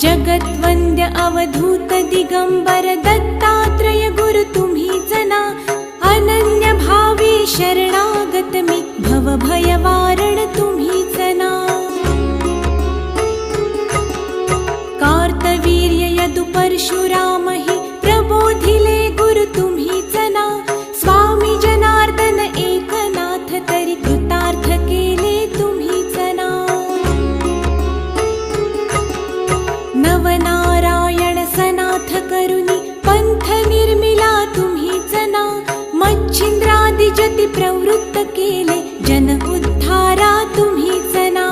जगद्वन्द्य अवधूत दिगंबर दत्तात्रय गुरु तुम्हीच ना। अनन्य भावे शरणागत मी भव भयवारण तुम्हीच ना। कार्तवीर्य यदु परशुराम हि प्रबोधिले गुरु तुम्हीच ना। स्वामी जनार्दन एकनाथ तरी कृतार्थ केले तुम्हीच ना। नवनारायण सनाथ करुनी पंथ निर्मिला तुम्हीच ना। मच्छिंद्रादि जति प्रवृत्त केले जन उद्धारा तुम्हीच ना।